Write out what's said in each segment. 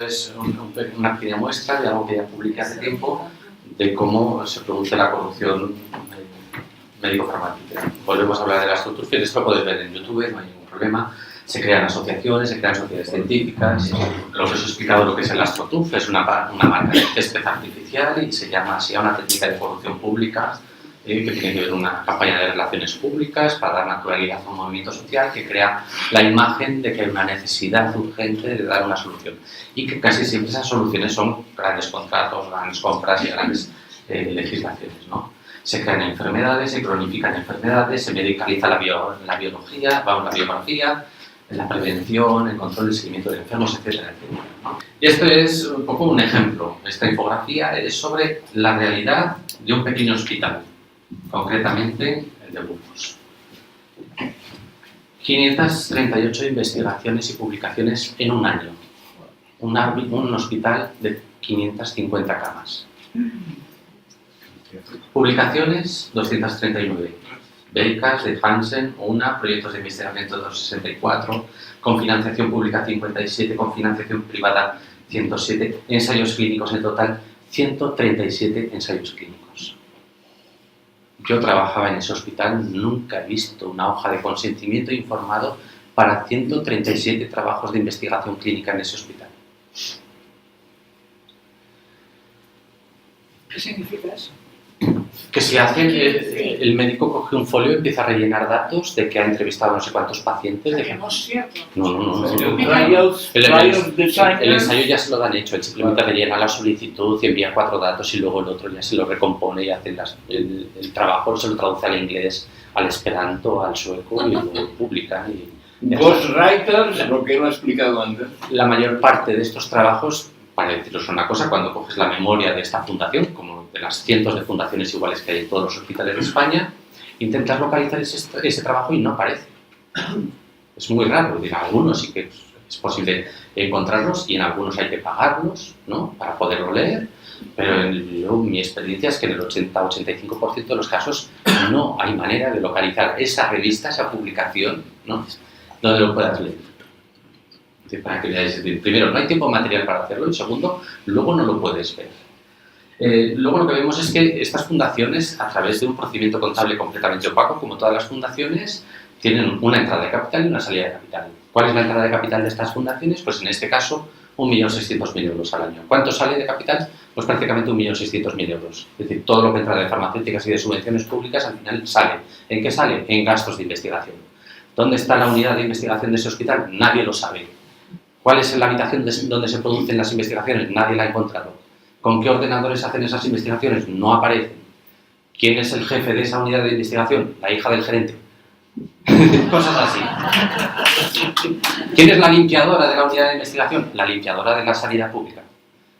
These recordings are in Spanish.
Es una pequeña muestra de algo que ya publiqué hace tiempo de cómo se produce la corrupción médico-farmacéutica. Volvemos a hablar de las torturfias, esto lo podéis ver en YouTube, no hay ningún problema. Se crean asociaciones, se crean sociedades científicas. Lo que os he explicado lo que es el AstroTurf, es una marca de césped artificial y se llama así a una técnica de corrupción pública que tiene que ver con una campaña de relaciones públicas para dar naturalidad a un movimiento social que crea la imagen de que hay una necesidad urgente de dar una solución y que casi siempre esas soluciones son grandes contratos, grandes compras y grandes legislaciones, ¿no? Se crean enfermedades, se cronifican enfermedades, se medicaliza la biología, la biografía, la prevención, el control y el seguimiento de enfermos, etcétera, etcétera, ¿no? Y esto es un poco un ejemplo. Esta infografía es sobre la realidad de un pequeño hospital, concretamente el de Burgos. 538 investigaciones y publicaciones en un año. Un hospital de 550 camas. Publicaciones, 239. Becas de Hansen, proyectos de investigación 264, con financiación pública 57, con financiación privada 107, ensayos clínicos en total 137 ensayos clínicos. Yo trabajaba en ese hospital, nunca he visto una hoja de consentimiento informado para 137 trabajos de investigación clínica en ese hospital. ¿Qué significa eso? Que si el médico coge un folio y empieza a rellenar datos de que ha entrevistado no sé cuántos pacientes. Que no es cierto. No. El ensayo ya se lo dan hecho, él simplemente rellena la solicitud y envía 4 datos y luego el otro ya se lo recompone y hace el trabajo, se lo traduce al inglés, al esperanto, al sueco y lo publica. Ghostwriters, lo que no he explicado antes. La mayor parte de estos trabajos, para deciros una cosa, cuando coges la memoria de esta fundación, como de las cientos de fundaciones iguales que hay en todos los hospitales de España, intentas localizar ese trabajo y no aparece. Es muy raro, en algunos sí que es posible encontrarlos y en algunos hay que pagarlos, ¿no?, para poderlo leer, pero mi experiencia es que en el 80-85% de los casos no hay manera de localizar esa revista, esa publicación, ¿no?, donde lo puedas leer. Para que veáis, primero, no hay tiempo material para hacerlo y segundo, luego no lo puedes ver. Luego lo que vemos es que estas fundaciones, a través de un procedimiento contable completamente opaco, como todas las fundaciones, tienen una entrada de capital y una salida de capital. ¿Cuál es la entrada de capital de estas fundaciones? Pues en este caso, 1.600.000 euros al año. ¿Cuánto sale de capital? Pues prácticamente 1.600.000 euros. Es decir, todo lo que entra de farmacéuticas y de subvenciones públicas al final sale. ¿En qué sale? En gastos de investigación. ¿Dónde está la unidad de investigación de ese hospital? Nadie lo sabe. ¿Cuál es la habitación donde se producen las investigaciones? Nadie la ha encontrado. ¿Con qué ordenadores hacen esas investigaciones? No aparecen. ¿Quién es el jefe de esa unidad de investigación? La hija del gerente. Cosas así. ¿Quién es la limpiadora de la unidad de investigación? La limpiadora de la sanidad pública.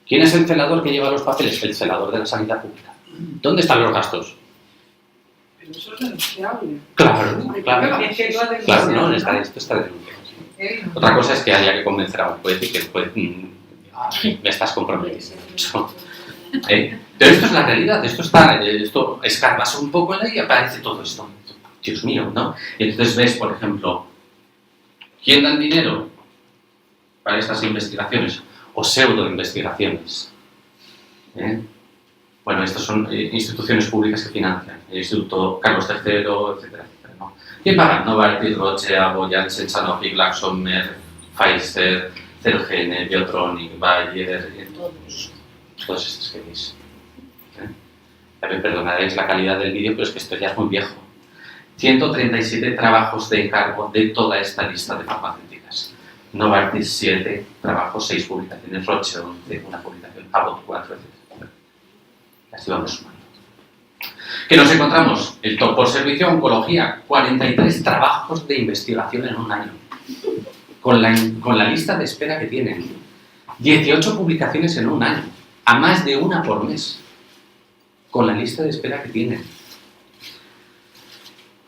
¿Quién es el celador que lleva los papeles? El celador de la sanidad pública. ¿Dónde están los gastos? Pero eso es denunciable. Claro, Claro, no, esto está denunciado. Otra cosa es que haya que convencer a un juez y que el juez me estás comprometiendo. Pero esto es la realidad, esto escarbas un poco en ahí y aparece todo esto. Dios mío, ¿no? Y entonces ves, por ejemplo, ¿quién da el dinero para estas investigaciones? O pseudo-investigaciones. Bueno, estas son instituciones públicas que financian. El Instituto Carlos III, etcétera, etcétera, ¿no? ¿Quién paga? Novartis, Roche, Abbott, Janssen, Sanofi, Glaxon, Merck, Pfizer, Celgene, Biotronic, Bayer, todos estos que veis. También perdonaréis la calidad del vídeo, pero es que esto ya es muy viejo. 137 trabajos de encargo de toda esta lista de farmacéuticas. Novartis 7 trabajos, 6 publicaciones, Roche 11, una publicación, Abbott 4, etc. Así vamos sumando. ¿Qué nos encontramos? El top por servicio a oncología, 43 trabajos de investigación en un año. Con la lista de espera que tienen. 18 publicaciones en un año, a más de una por mes. Con la lista de espera que tienen.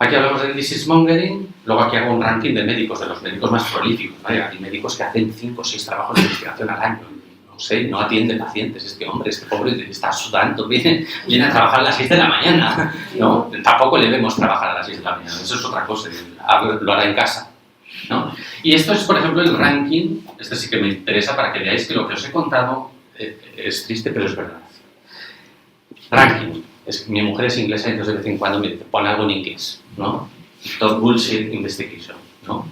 Aquí hablamos del disease mongering, luego aquí hago un ranking de médicos, de los médicos más prolíficos, ¿vale? Hay médicos que hacen 5 o 6 trabajos de investigación al año. No sé, no atiende pacientes, este pobre está sudando, viene a trabajar a las 6 de la mañana, ¿no? Tampoco le vemos trabajar a las 6 de la mañana, eso es otra cosa, lo hará en casa, ¿no? Y esto es, por ejemplo, el ranking. Este sí que me interesa para que veáis que lo que os he contado es triste, pero es verdad. Ranking. Mi mujer es inglesa y entonces de vez en cuando me dice, pon algo en inglés, ¿no? Top Bullshit Investigation, ¿no?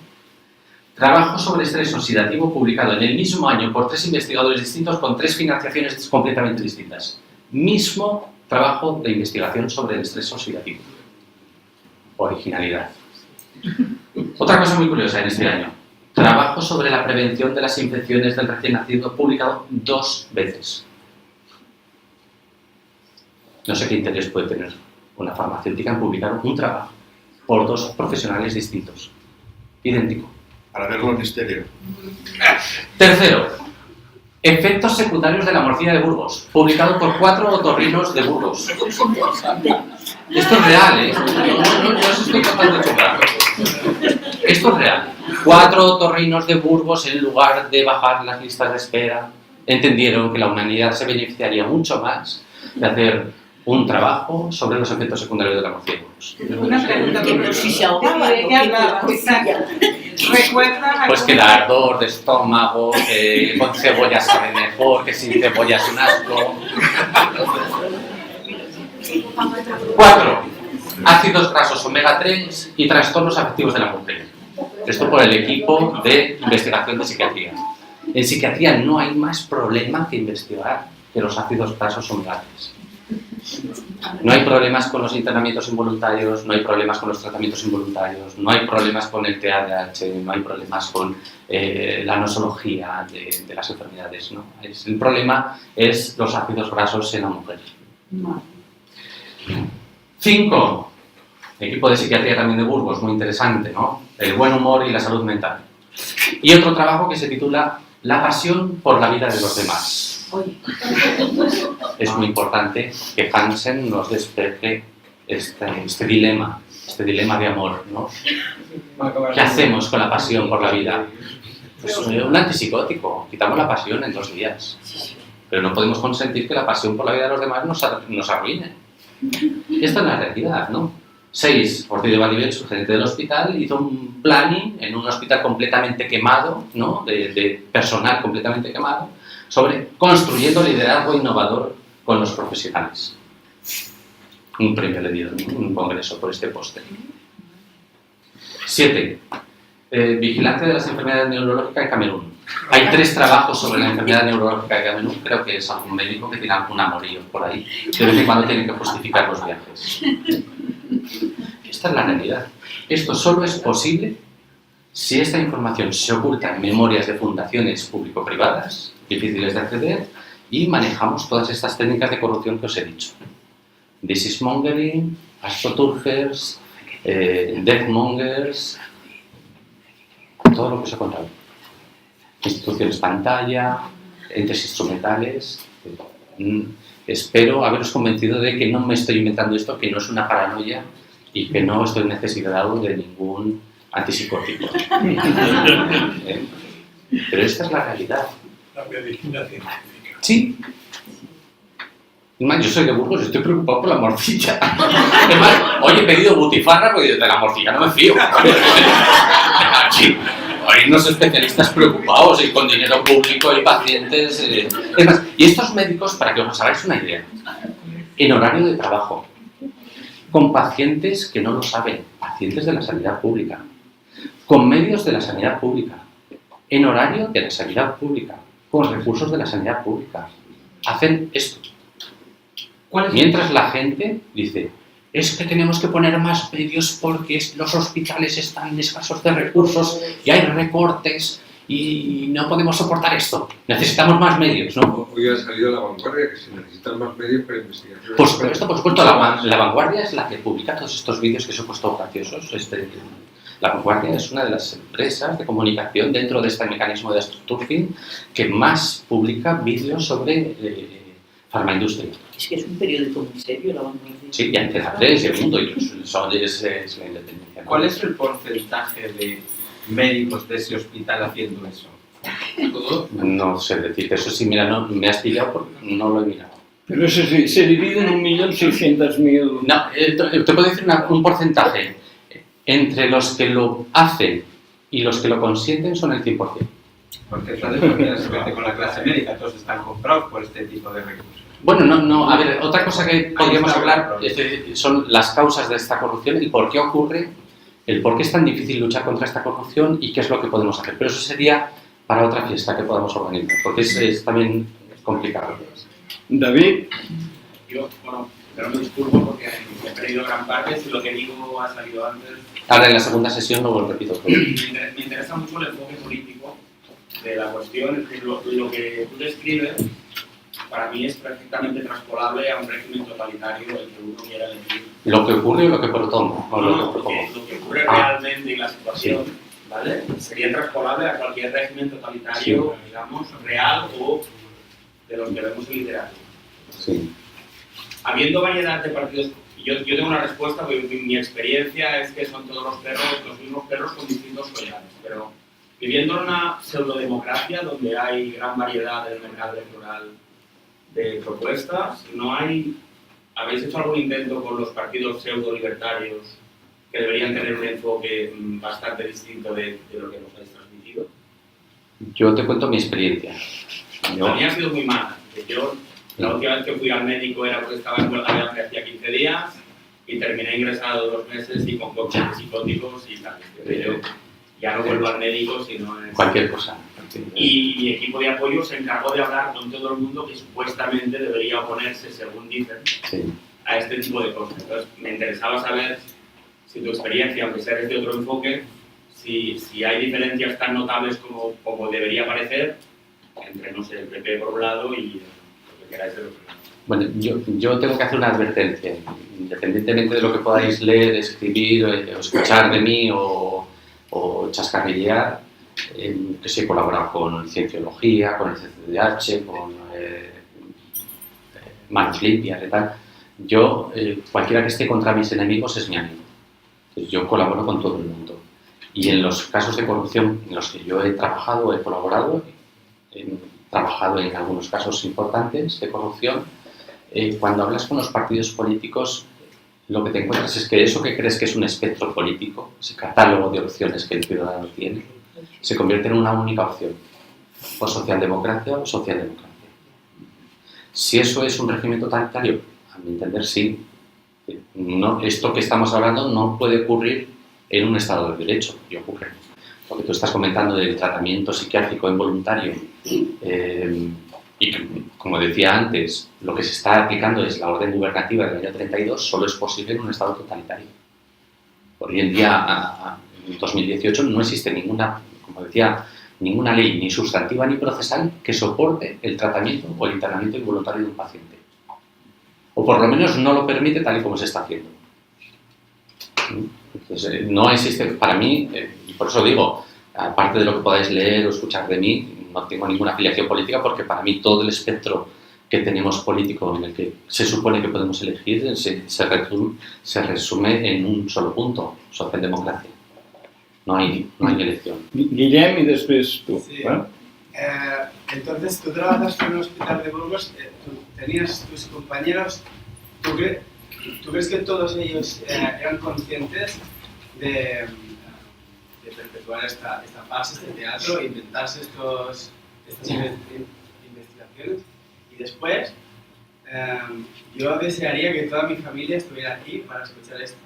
Trabajo sobre estrés oxidativo publicado en el mismo año por 3 investigadores distintos con 3 financiaciones completamente distintas. Mismo trabajo de investigación sobre el estrés oxidativo. Originalidad. Otra cosa muy curiosa en este año. Trabajo sobre la prevención de las infecciones del recién nacido publicado 2 veces. No sé qué interés puede tener una farmacéutica en publicar un trabajo por 2 profesionales distintos. Idéntico. Para verlo en estéreo. Tercero, efectos secundarios de la morcilla de Burgos, publicado por 4 otorrinos de Burgos. Eso es interesante. Esto es real, ¿eh? No os estoy contando de chorradas. Esto es real. 4 otorrinos de Burgos, en lugar de bajar las listas de espera, entendieron que la humanidad se beneficiaría mucho más de hacer un trabajo sobre los efectos secundarios de la morcilla de Burgos. Una pregunta. Que si se ahogaba, ¿De qué hablaba? ¿Recuerda? Pues que el ardor de estómago, que con cebolla sabe mejor, que sin cebolla es un asco. 4. Ácidos grasos omega 3 y trastornos afectivos de la mujer. Esto por el equipo de investigación de psiquiatría. En psiquiatría no hay más problema que investigar que los ácidos grasos omega 3. No hay problemas con los internamientos involuntarios, no hay problemas con los tratamientos involuntarios, no hay problemas con el TDAH, no hay problemas con la nosología de las enfermedades, ¿no? El problema es los ácidos grasos en la mujer. 5. Equipo de psiquiatría también de Burgos, muy interesante, ¿no? El buen humor y la salud mental. Y otro trabajo que se titula La pasión por la vida de los demás. Es muy importante que Hansen nos despeje este dilema de amor, ¿no? ¿Qué hacemos con la pasión por la vida? Pues un antipsicótico, quitamos la pasión en 2 días. Pero no podemos consentir que la pasión por la vida de los demás nos arruine. Esta es la realidad, ¿no? 6. Ortiz de Valivell, su gerente del hospital, hizo un planning en un hospital completamente quemado, ¿no? De personal completamente quemado, sobre construyendo liderazgo innovador con los profesionales. Un premio le dieron en un congreso por este póster. 7. Vigilancia de las enfermedades neurológicas en Camerún. Hay 3 trabajos sobre la enfermedad neurológica de Camerún. Creo que es algún médico que tiene algún amorío por ahí. De vez en cuando tienen que justificar los viajes. Esta es la realidad. Esto solo es posible si esta información se oculta en memorias de fundaciones público-privadas, difíciles de acceder, y manejamos todas estas técnicas de corrupción que os he dicho. Disease-mongering, astroturfers, deathmongers, todo lo que os he contado. Instituciones pantalla, entes instrumentales. Espero haberos convencido de que no me estoy inventando esto, que no es una paranoia y que no estoy necesitado de ningún antipsicótico. Pero esta es la realidad. La medicina científica. Sí. Yo soy de Burgos, estoy preocupado por la morcilla. Además, hoy he pedido butifarra porque de la morcilla no me fío. Sí. Hay unos especialistas preocupados y con dinero público y pacientes. Es más, y estos médicos, para que os hagáis una idea, en horario de trabajo, con pacientes que no lo saben, pacientes de la sanidad pública, con medios de la sanidad pública, en horario de la sanidad pública, con recursos de la sanidad pública, hacen esto. Mientras la gente dice, es que tenemos que poner más medios porque los hospitales están escasos de recursos y hay recortes y no podemos soportar esto. Necesitamos más medios, ¿no? Hoy ha salido La Vanguardia que se necesitan más medios para investigación. Por supuesto, la Vanguardia es la que publica todos estos vídeos que se han puesto graciosos. La Vanguardia es una de las empresas de comunicación dentro de este mecanismo de astroturfing que más publica vídeos sobre farmaindustria. Es que es un periódico muy serio, La Vanguardia. Sí, y Antena 3 y El Mundo, y eso es la independencia, ¿no? ¿Cuál es el porcentaje de médicos de ese hospital haciendo eso? No sé decirte, eso sí, mira, no, me has pillado porque no lo he mirado. Pero eso se divide en 1.600.000. No, te puedo decir un porcentaje. Entre los que lo hacen y los que lo consienten son el 100%. Porque entonces porque se mete con la clase médica, todos están comprados por este tipo de recursos. Bueno, no, a ver, otra cosa que podríamos está, hablar claro. son las causas de esta corrupción, el por qué ocurre, el por qué es tan difícil luchar contra esta corrupción y qué es lo que podemos hacer. Pero eso sería para otra fiesta que podamos organizar, porque es también complicado. David, Yo, pero me disculpo porque he perdido gran parte, si lo que digo ha salido antes. Ahora en la segunda sesión lo repito todo. Me interesa mucho el enfoque político de la cuestión, es decir, lo que tú describes para mí es perfectamente transpolable a un régimen totalitario el que uno quiera elegir. ¿Lo que ocurre o lo que propongo? No, lo que propongo. Lo que ocurre realmente en la situación, ¿vale? Sería transpolable a cualquier régimen totalitario, digamos, real o de los que vemos en literatura. Sí. Habiendo variedad de partidos, yo tengo una respuesta, porque mi experiencia es que son todos los mismos perros con distintos collares, pero viviendo en una pseudodemocracia donde hay gran variedad en el mercado electoral de propuestas, ¿habéis hecho algún intento con los partidos pseudo-libertarios que deberían tener un enfoque bastante distinto de lo que nos habéis transmitido? Yo te cuento mi experiencia. La mía ha sido muy mala. La última vez que fui al médico era porque estaba en huelga de hambre hacía 15 días y terminé ingresado 2 meses y con cócteles psicóticos y tal. Pero ya no vuelvo al médico, sino en cualquier cosa. Y mi equipo de apoyo se encargó de hablar con todo el mundo que supuestamente debería oponerse, según dicen, a este tipo de cosas. Entonces, me interesaba saber si tu experiencia, aunque sea desde otro enfoque, si hay diferencias tan notables como debería parecer entre, no sé, el PP por un lado y lo que queráis del otro lado. Bueno, yo tengo que hacer una advertencia. Independientemente de lo que podáis leer, escribir, o escuchar de mí o chascarrillear, que sí he colaborado con Cienciología, con el CCDH, con Manos Limpias y tal. Yo, cualquiera que esté contra mis enemigos es mi amigo. Entonces, yo colaboro con todo el mundo. Y en los casos de corrupción en los que yo he trabajado, he colaborado, he trabajado en algunos casos importantes de corrupción, cuando hablas con los partidos políticos, lo que te encuentras es que eso que crees que es un espectro político, ese catálogo de opciones que el ciudadano tiene, se convierte en una única opción, o socialdemocracia o socialdemocracia. Si eso es un régimen totalitario, a mi entender sí. No, esto que estamos hablando no puede ocurrir en un Estado de Derecho, y ocurre. Lo que tú estás comentando del tratamiento psiquiátrico involuntario, y que, como decía antes, lo que se está aplicando es la orden gubernativa del año 32, solo es posible en un Estado totalitario. Hoy en día, en 2018, no existe ninguna, como decía, ninguna ley, ni sustantiva ni procesal, que soporte el tratamiento o el internamiento involuntario de un paciente. O por lo menos no lo permite tal y como se está haciendo. Entonces, no existe, para mí, y por eso digo, aparte de lo que podáis leer o escuchar de mí, no tengo ninguna afiliación política porque para mí todo el espectro que tenemos político en el que se supone que podemos elegir se resume en un solo punto, socialdemocracia. No hay elección. Guillem y después tú. Sí. ¿Vale? Entonces, tú trabajas en un hospital de Burgos, tenías tus compañeros, ¿tú crees que todos ellos eran conscientes de perpetuar esta farsa, este teatro, inventarse estas investigaciones? Y después, yo desearía que toda mi familia estuviera aquí para escuchar esto,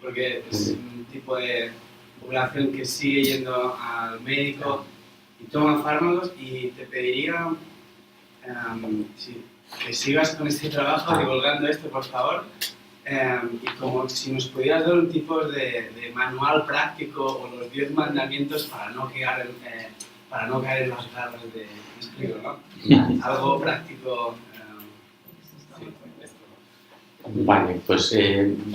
porque es un tipo de población que sigue yendo al médico y toma fármacos, y te pediría que sigas con este trabajo divulgando esto, por favor, y como si nos pudieras dar un tipo de manual práctico o los 10 mandamientos para no caer en las garras de... ¿Me explico, no? Algo práctico. Vale, pues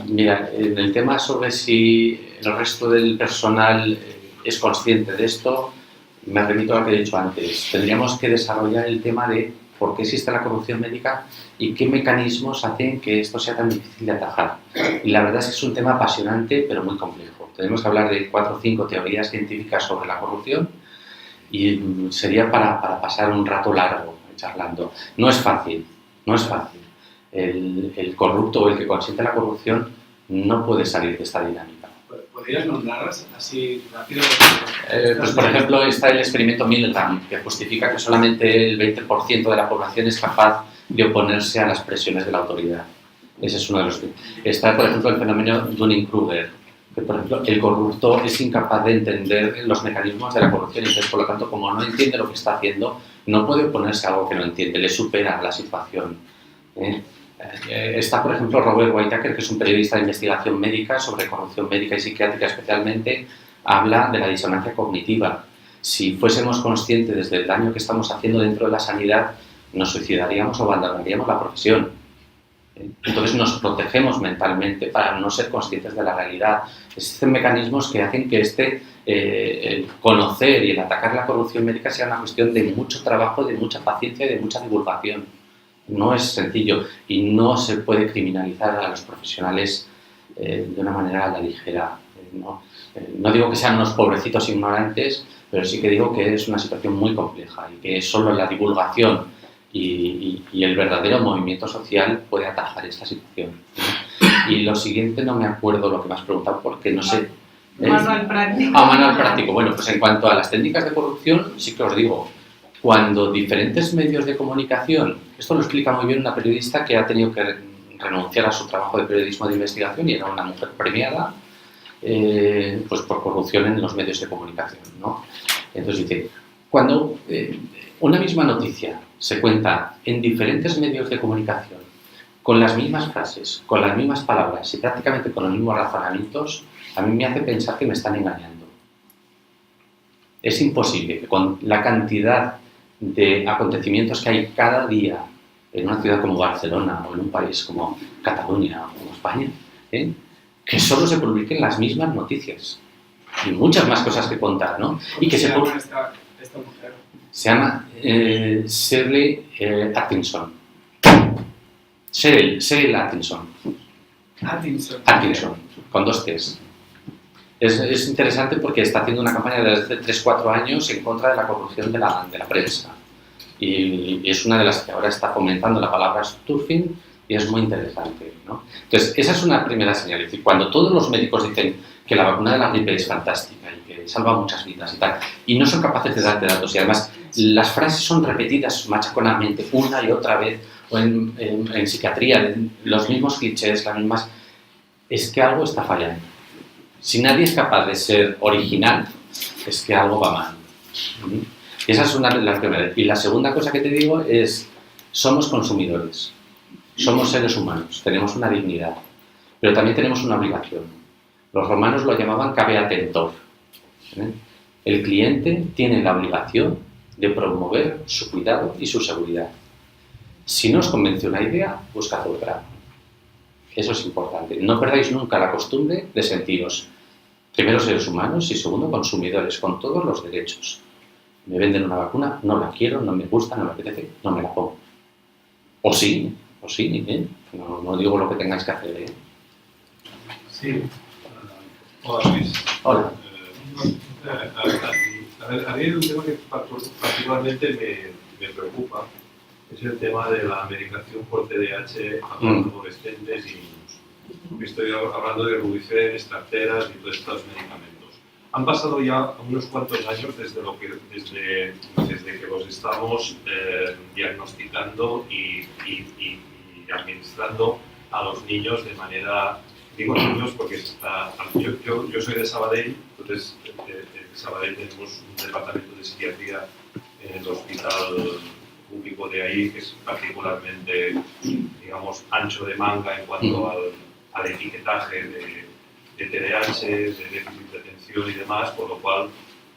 mira, en el tema sobre si el resto del personal es consciente de esto, me remito a lo que he dicho antes. Tendríamos que desarrollar el tema de por qué existe la corrupción médica y qué mecanismos hacen que esto sea tan difícil de atajar. Y la verdad es que es un tema apasionante, pero muy complejo. Tenemos que hablar de 4 o 5 teorías científicas sobre la corrupción y sería para pasar un rato largo charlando. No es fácil, no es fácil. El corrupto o el que consiente la corrupción no puede salir de esta dinámica. ¿podrías nombrarlas así rápido? Pues por ejemplo está el experimento Milgram, que justifica que solamente el 20% de la población es capaz de oponerse a las presiones de la autoridad. Ese es uno de los. Está, por ejemplo, el fenómeno Dunning-Kruger, que por ejemplo el corrupto es incapaz de entender los mecanismos de la corrupción, entonces por lo tanto como no entiende lo que está haciendo, no puede oponerse a algo que no entiende, le supera la situación. Está, por ejemplo, Robert Whitaker, que es un periodista de investigación médica sobre corrupción médica y psiquiátrica especialmente, habla de la disonancia cognitiva. Si fuésemos conscientes del daño que estamos haciendo dentro de la sanidad, nos suicidaríamos o abandonaríamos la profesión. Entonces nos protegemos mentalmente para no ser conscientes de la realidad. Existen mecanismos que hacen que el conocer y el atacar la corrupción médica sea una cuestión de mucho trabajo, de mucha paciencia y de mucha divulgación. No es sencillo y no se puede criminalizar a los profesionales de una manera a la ligera. No digo que sean unos pobrecitos ignorantes, pero sí que digo que es una situación muy compleja y que solo la divulgación y el verdadero movimiento social puede atajar esta situación. Y lo siguiente no me acuerdo lo que me has preguntado porque no sé. Manual práctico. Manual práctico. Bueno, pues en cuanto a las técnicas de corrupción, sí que os digo, cuando diferentes medios de comunicación, esto lo explica muy bien una periodista que ha tenido que renunciar a su trabajo de periodismo de investigación y era una mujer premiada pues por corrupción en los medios de comunicación, ¿no? Entonces dice, cuando una misma noticia se cuenta en diferentes medios de comunicación con las mismas frases, con las mismas palabras y prácticamente con los mismos razonamientos, a mí me hace pensar que me están engañando. Es imposible que con la cantidad de acontecimientos que hay cada día en una ciudad como Barcelona o en un país como Cataluña o como España, que solo se publiquen las mismas noticias y muchas más cosas que contar, ¿no? Y que se llama esta mujer? Se llama Shirley Atkinson. Cheryl Atkinson. Atkinson, con 2 T's. Es interesante porque está haciendo una campaña desde 3-4 años en contra de la corrupción de la prensa. Y es una de las que ahora está fomentando la palabra turfing y es muy interesante, ¿no? Entonces, esa es una primera señal. Es decir, cuando todos los médicos dicen que la vacuna de la gripe es fantástica y que salva muchas vidas y tal, y no son capaces de darte datos, y además las frases son repetidas machaconamente una y otra vez, o en psiquiatría, los mismos clichés, las mismas... Es que algo está fallando. Si nadie es capaz de ser original, es que algo va mal. Y esa es una de las primeras. Y la segunda cosa que te digo es, somos consumidores, somos seres humanos, tenemos una dignidad, pero también tenemos una obligación. Los romanos lo llamaban cave tentor. El cliente tiene la obligación de promover su cuidado y su seguridad. Si no os convence una idea, buscad otra. Eso es importante. No perdáis nunca la costumbre de sentiros, primero, seres humanos y segundo, consumidores, con todos los derechos. Me venden una vacuna, no la quiero, no me gusta, no me apetece, no me la pongo. O sí, no digo lo que tengáis que hacer, Sí. Hola, Luis. Hola. A mí hay un tema que particularmente me preocupa, es el tema de la medicación por TDAH a adolescentes y niños. Estoy hablando de Rubifen, Starteras y todos estos medicamentos. Han pasado ya unos cuantos años desde que los estamos diagnosticando y administrando a los niños de manera... Digo niños porque yo soy de Sabadell, entonces en Sabadell tenemos un departamento de psiquiatría en el hospital público de ahí, que es particularmente, digamos, ancho de manga en cuanto al etiquetaje de TDAH, de déficit de atención y demás, por lo cual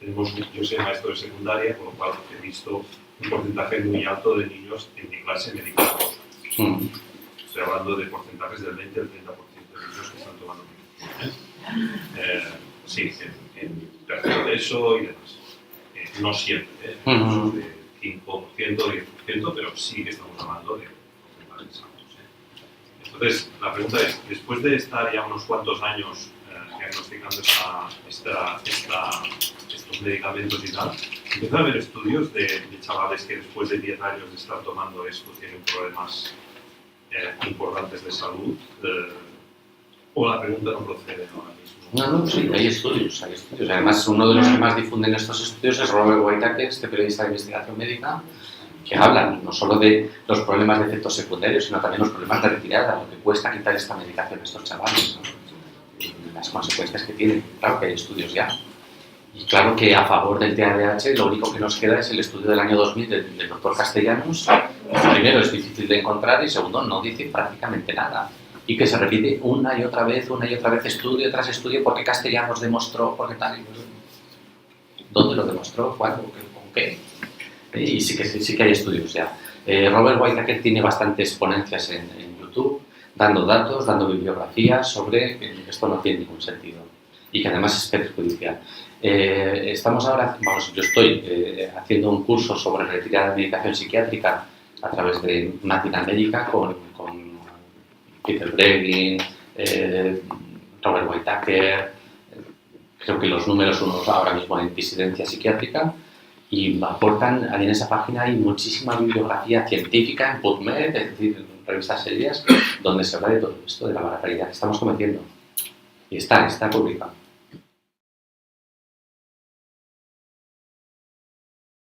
yo soy maestro de secundaria, por lo cual he visto un porcentaje muy alto de niños en mi clase medicados. Estoy hablando de porcentajes del 20 al 30% de niños que están tomando medicación. Sí, en tercero de eso y demás. No siempre, de 5%, 10%, pero sí que estamos hablando de porcentajes altos. Entonces, la pregunta es, después de estar ya unos cuantos años diagnosticando estos medicamentos y tal, empiezan a haber estudios de chavales que después de 10 años de estar tomando esto tienen problemas importantes de salud. O la pregunta no procede ahora mismo. No, sí, hay estudios, hay estudios. Además, uno de los que más difunden estos estudios es Robert Whitaker, este periodista de investigación médica, que hablan no solo de los problemas de efectos secundarios, sino también los problemas de retirada, lo que cuesta quitar esta medicación a estos chavales, ¿no? Y las consecuencias que tienen. Claro que hay estudios ya. Y claro que a favor del TDAH lo único que nos queda es el estudio del año 2000 del doctor Castellanos. Primero, es difícil de encontrar y segundo, no dice prácticamente nada. Y que se repite una y otra vez, estudio tras estudio, porque Castellanos demostró, porque tal. ¿Dónde lo demostró? ¿Cuándo? ¿Con qué? Y sí que hay estudios ya. Robert Whitaker tiene bastantes ponencias en YouTube, dando datos, dando bibliografías sobre que esto no tiene ningún sentido y que además es perjudicial. Estamos ahora, yo estoy haciendo un curso sobre retirada de medicación psiquiátrica a través de Máquina Médica con Peter Breggin, Robert Whitaker. Creo que los números son ahora mismo en disidencia psiquiátrica y aportan, en esa página hay muchísima bibliografía científica en PubMed, es decir, en revistas serias, donde se habla de todo esto, de la barbaridad que estamos cometiendo. Y está publicado.